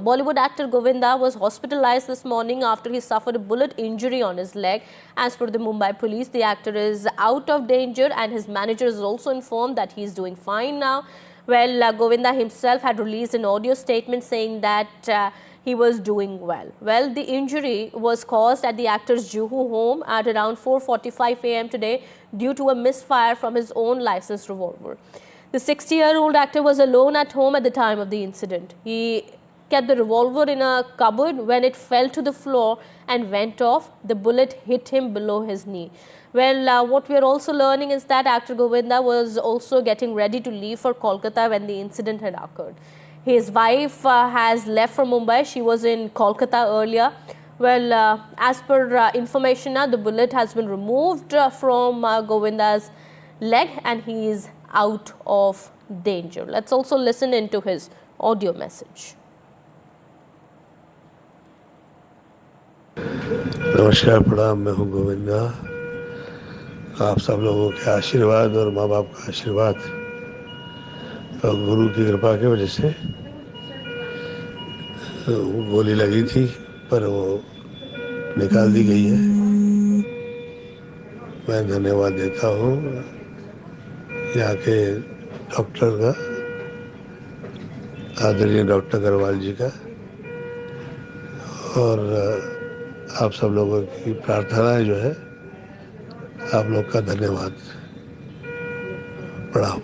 Bollywood actor Govinda was hospitalized this morning after he suffered a bullet injury on his leg. As per the Mumbai police, the actor is out of danger and his manager is also informed that he is doing fine now. Well, Govinda himself had released an audio statement saying that he was doing well. Well, the injury was caused at the actor's Juhu home at around 4:45 a.m. today due to a misfire from his own licensed revolver. The 60-year-old actor was alone at home at the time of the incident. He kept the revolver in a cupboard when it fell to the floor and went off. The bullet hit him below his knee. Well, what we are also learning is that actor Govinda was also getting ready to leave for Kolkata when the incident had occurred. His wife has left from Mumbai. She was in Kolkata earlier. Well, as per information now, the bullet has been removed from Govinda's leg and he is out of danger. Let's also listen into his audio message. नमस्कार, प्रणाम। मैं हूं गोविंदा। आप सब लोगों के आशीर्वाद और माँ बाप का आशीर्वाद और गुरु की कृपा की वजह से गोली लगी थी, पर वो निकाल दी गई है। मैं धन्यवाद देता हूँ यहाँ के डॉक्टर का, आदरणीय डॉक्टर अग्रवाल जी का, और आप सब लोगों की प्रार्थनाएं जो है, आप लोग का धन्यवाद। प्रणाम।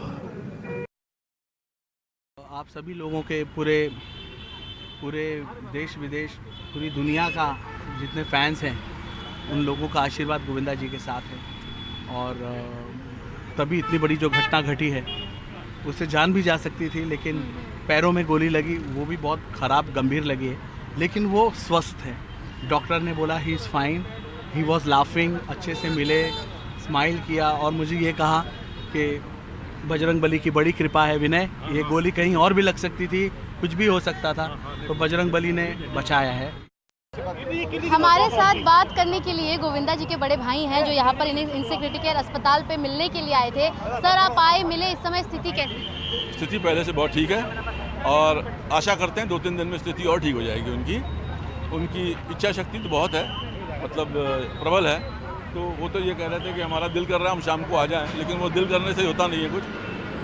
आप सभी लोगों के पूरे देश विदेश, पूरी दुनिया का जितने फैंस हैं, उन लोगों का आशीर्वाद गोविंदा जी के साथ है। और तभी इतनी बड़ी जो घटना घटी है, उससे जान भी जा सकती थी, लेकिन पैरों में गोली लगी, वो भी बहुत ख़राब गंभीर लगी है, लेकिन वो स्वस्थ है। डॉक्टर ने बोला he is fine, he was laughing, अच्छे से मिले, स्माइल किया और मुझे ये कहा कि बजरंग बली की बड़ी कृपा है विनय, ये गोली कहीं और भी लग सकती थी, कुछ भी हो सकता था, तो बजरंग बली ने बचाया है। हमारे साथ बात करने के लिए गोविंदा जी के बड़े भाई हैं जो यहाँ पर इनसे क्रिटिकल अस्पताल पे मिलने के लिए आए थे। सर, आप आए, मिले, इस समय स्थिति कैसी? स्थिति पहले से बहुत ठीक है और आशा करते हैं 2-3 दिन में स्थिति और ठीक हो जाएगी। उनकी इच्छा शक्ति तो बहुत है, मतलब प्रबल है। तो वो तो ये कह रहे थे कि हमारा दिल कर रहा है हम शाम को आ जाएं, लेकिन वो दिल करने से होता नहीं है कुछ,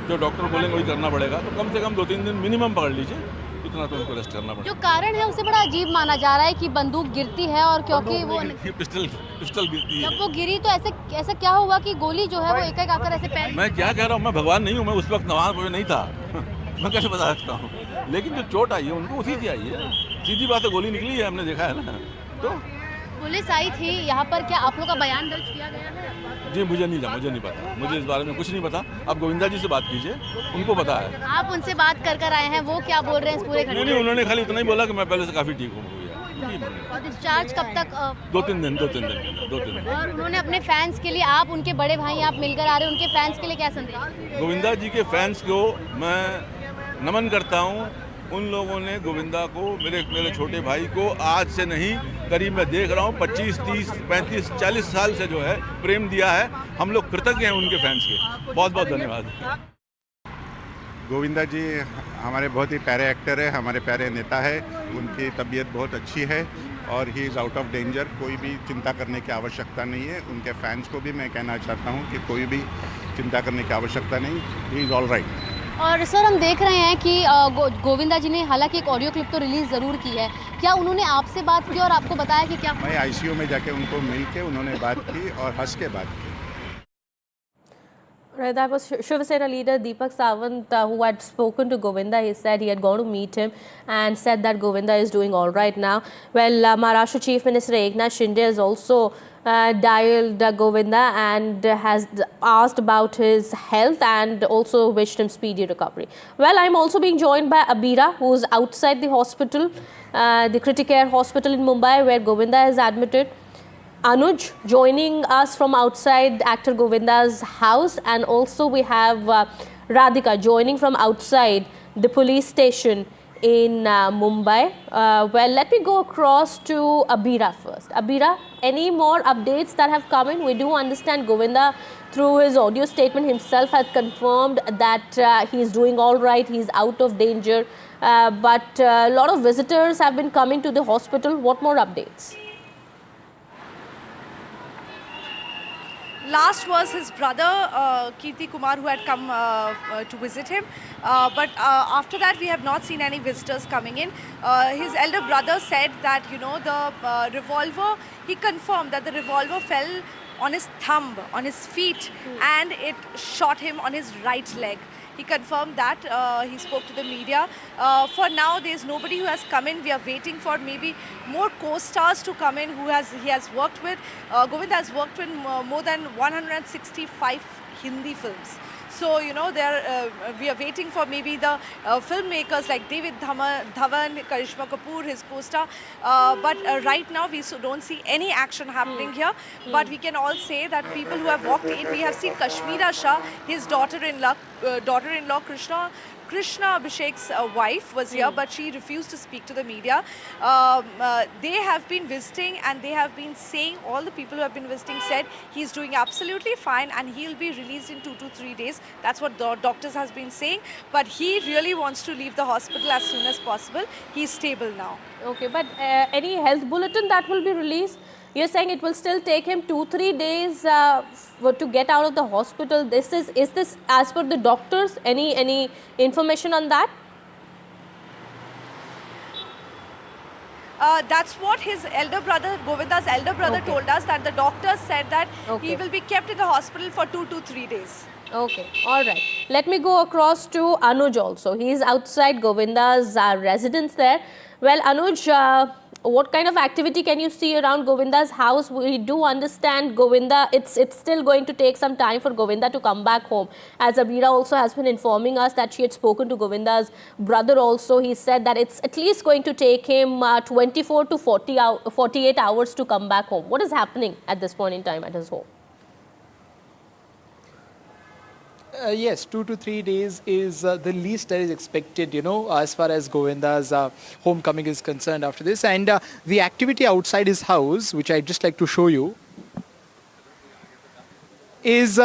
जो डॉक्टर बोलेंगे वही करना पड़ेगा। तो कम से कम 2-3 दिन मिनिमम पकड़ लीजिए, इतना तो उनको रेस्ट करना पड़ेगा। जो कारण है उसे बड़ा अजीब माना जा रहा है कि बंदूक गिरती है, और क्योंकि वो पिस्टल गिरती है। जब वो गिरी तो ऐसा क्या हुआ कि गोली जो है वो एक आकर ऐसे पैर? मैं क्या कह रहा हूँ, मैं भगवान नहीं हूँ, मैं उस वक्त वहाँ पर नहीं था मैं कैसे बता सकता हूँ। लेकिन जो चोट आई है उनको उसी से आई है, सीधी बात है, गोली निकली है, हमने देखा है ना। तो पुलिस आई थी यहाँ पर, क्या आप लोग का बयान दर्ज किया गया है? जी मुझे नहीं पता, मुझे इस बारे में कुछ नहीं पता। आप गोविंदा जी से बात कीजिए, उनको पता है। आप उनसे बात कर आए हैं, वो क्या बोल रहे हैं इस पूरे घटना? नहीं, उन्होंने खाली इतना ही बोला कि मैं पहले से काफ़ी ठीक हूँ। और डिस्चार्ज कब तक? 2-3 दिन। और उन्होंने अपने फैंस के लिए, आप उनके बड़े भाई, आप मिलकर आ रहे हैं, उनके फैंस के लिए क्या संदेश? गोविंदा जी के फैंस को मैं नमन करता हूँ। उन लोगों ने गोविंदा को, मेरे छोटे भाई को आज से नहीं, करीब मैं देख रहा हूँ 25, 30, 35, 40 साल से जो है प्रेम दिया है। हम लोग कृतज्ञ हैं उनके फैंस के। बहुत बहुत धन्यवाद। गोविंदा जी हमारे बहुत ही प्यारे एक्टर है, हमारे प्यारे नेता है। उनकी तबीयत बहुत अच्छी है और he is out of danger. कोई भी चिंता करने की आवश्यकता नहीं है। उनके फैंस को भी मैं कहना चाहता हूँ कि कोई भी चिंता करने की आवश्यकता नहीं, ही इज़ ऑल राइट। और सर, हम देख रहे हैं कि गोविंदा जी ने हालांकि एक ऑडियो क्लिप तो रिलीज़ ज़रूर की है, क्या उन्होंने आपसे बात की और आपको बताया कि क्या? मैं आईसीयू में जाके उनको मिल के उन्होंने बात की और हंस के बात की। Right, that was Shiv Sena leader Deepak Sawant who had spoken to Govinda. He said he had gone to meet him and said that Govinda is doing all right now. Well, Maharashtra Chief Minister Eknath Shinde has also dialed Govinda and has asked about his health and also wished him speedy recovery. Well, I'm also being joined by Abira, who is outside the hospital, the Criticare Hospital in Mumbai, where Govinda is admitted. Anuj joining us from outside actor Govinda's house, and also we have Radhika joining from outside the police station in Mumbai. Well, let me go across to Abira first. Abira, any more updates that have come in? We do understand Govinda, through his audio statement himself, has confirmed that he is doing all right, he is out of danger. but a lot of visitors have been coming to the hospital. What more updates? Last was his brother Kirti Kumar, who had come to visit him, but after that we have not seen any visitors coming in. His elder brother said that the revolver, he confirmed that the revolver fell on his thumb, on his feet, and it shot him on his right leg. He confirmed that. He spoke to the media. For now, there's nobody who has come in. We are waiting for maybe more co-stars to come in who he has worked with. Govinda has worked with more than 165 Hindi films. So, we are waiting for maybe the filmmakers like David Dhawan, Karishma Kapoor, his co-star. But right now, we don't see any action happening here. But we can all say that people who have walked in, we have seen Kashmira Shah, his daughter-in-law Krishna Abhishek's wife was here, but she refused to speak to the media. They have been visiting and they have been saying, all the people who have been visiting said he's doing absolutely fine and he'll be released in 2 to 3 days. That's what the doctors has been saying. But he really wants to leave the hospital as soon as possible. He's stable now. Okay, but any health bulletin that will be released? You're saying it will still take him 2-3 days to get out of the hospital. Is this as per the doctors? Any information on that? That's what his elder brother, Govinda's elder brother, told us, that the doctors said that he will be kept in the hospital for 2 to 3 days. Okay, all right. Let me go across to Anuj also. He is outside Govinda's residence there. Well, Anuj, what kind of activity can you see around Govinda's house? We do understand Govinda, it's still going to take some time for Govinda to come back home. As Abira also has been informing us that she had spoken to Govinda's brother also. He said that it's at least going to take him 24 to 48 hours to come back home. What is happening at this point in time at his home? Yes, 2 to 3 days is the least that is expected, as far as Govinda's homecoming is concerned after this. And the activity outside his house, which I'd just like to show you, is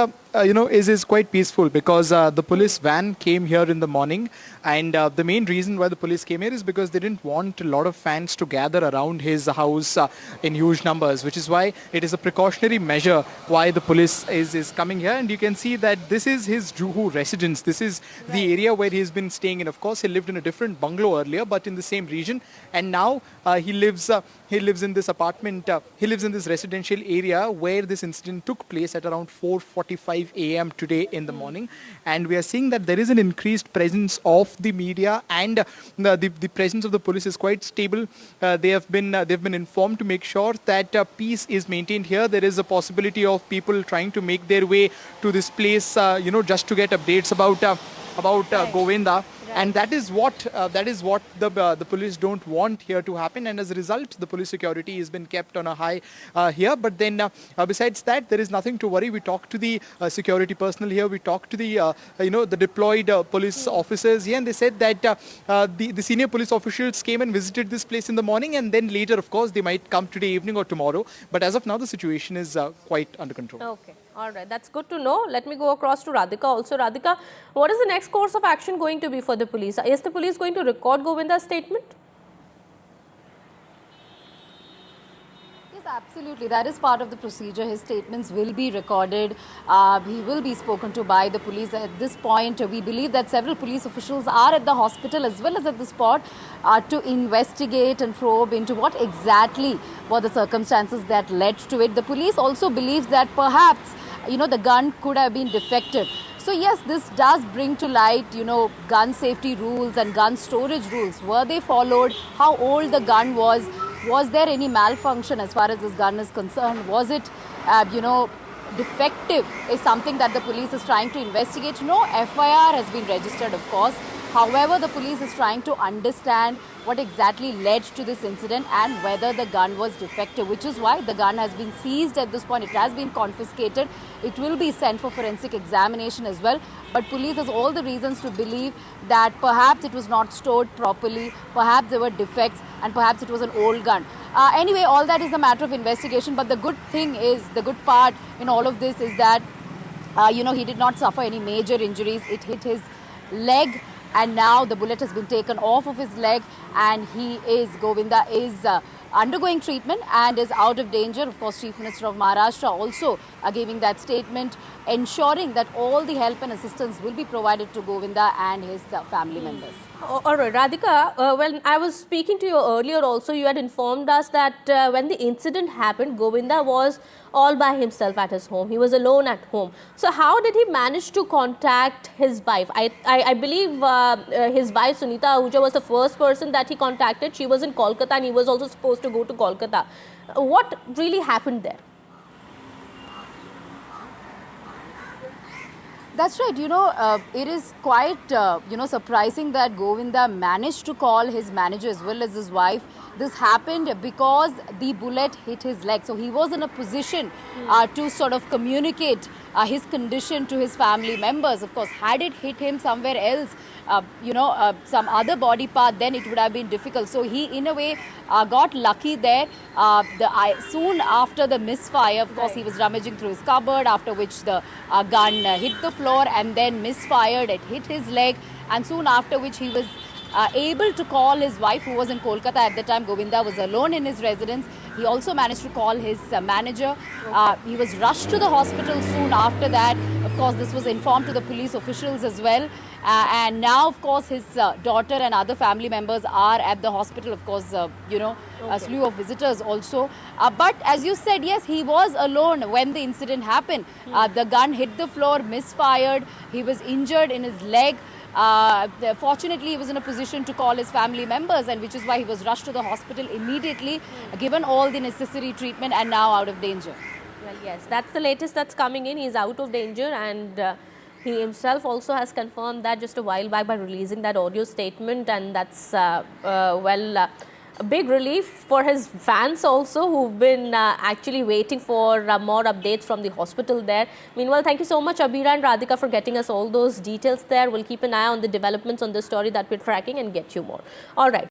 quite peaceful, because the police van came here in the morning, and the main reason why the police came here is because they didn't want a lot of fans to gather around his house in huge numbers, which is why it is a precautionary measure why the police is coming here. And you can see that this is his Juhu residence. This is the area where he's been staying in. Of course, he lived in a different bungalow earlier, but in the same region, and now he lives in this apartment. He lives in this residential area where this incident took place at around 4:45 a.m. today in the morning. And we are seeing that there is an increased presence of the media, and the presence of the police is quite stable. They've been informed to make sure that peace is maintained here. There is a possibility of people trying to make their way to this place, just to get updates about Govinda. And that is what the police don't want here to happen, and as a result, the police security has been kept on a high here. But then, besides that, there is nothing to worry. We talked to the security personnel here. We talked to the the deployed police officers here, and they said that the senior police officials came and visited this place in the morning, and then later, of course, they might come today evening or tomorrow. But as of now, the situation is quite under control. Okay. All right, that's good to know. Let me go across to Radhika also. Radhika, what is the next course of action going to be for the police? Is the police going to record Govinda's statement? Yes, absolutely. That is part of the procedure. His statements will be recorded. He will be spoken to by the police. At this point, we believe that several police officials are at the hospital as well as at the spot to investigate and probe into what exactly were the circumstances that led to it. The police also believes that perhaps the gun could have been defective. So yes, this does bring to light, gun safety rules and gun storage rules. Were they followed? How old the gun was? Was there any malfunction as far as this gun is concerned? Was it, defective is something that the police is trying to investigate. No FIR has been registered, of course. However, the police is trying to understand what exactly led to this incident and whether the gun was defective, which is why the gun has been seized at this point. It has been confiscated. It will be sent for forensic examination as well. But police has all the reasons to believe that perhaps it was not stored properly, perhaps there were defects, and perhaps it was an old gun. Anyway, all that is a matter of investigation. But the good thing is, the good part in all of this is that, he did not suffer any major injuries. It hit his leg, and now the bullet has been taken off of his leg, and Govinda is undergoing treatment and is out of danger. Of course, Chief Minister of Maharashtra also giving that statement, ensuring that all the help and assistance will be provided to Govinda and his family members. All right, Radhika, when I was speaking to you earlier also, you had informed us that when the incident happened, Govinda was all by himself at his home. He was alone at home. So how did he manage to contact his wife? I believe his wife, Sunita Ahuja, was the first person that he contacted. She was in Kolkata and he was also supposed to go to Kolkata. What really happened there? That's right. It is quite, surprising that Govinda managed to call his manager as well as his wife. This happened because the bullet hit his leg. So he was in a position to sort of communicate his condition to his family members. Of course, had it hit him somewhere else, some other body part, then it would have been difficult. So he, in a way, got lucky there. Soon after the misfire, of course, he was rummaging through his cupboard, after which the gun hit the floor and then misfired. It hit his leg, and soon after which he was able to call his wife, who was in Kolkata at the time. Govinda was alone in his residence. He also managed to call his manager. He was rushed to the hospital soon after that. Of course, this was informed to the police officials as well. And now, of course, his daughter and other family members are at the hospital. Of course, a slew of visitors also. But as you said, yes, he was alone when the incident happened. The gun hit the floor, misfired. He was injured in his leg. Fortunately, he was in a position to call his family members, and which is why he was rushed to the hospital immediately, given all the necessary treatment, and now out of danger. Well, yes, that's the latest that's coming in. He's out of danger, and he himself also has confirmed that just a while back by releasing that audio statement, and that's, a big relief for his fans also, who've been actually waiting for more updates from the hospital there. Meanwhile, thank you so much, Abira and Radhika, for getting us all those details there. We'll keep an eye on the developments on this story that we're tracking and get you more. All right.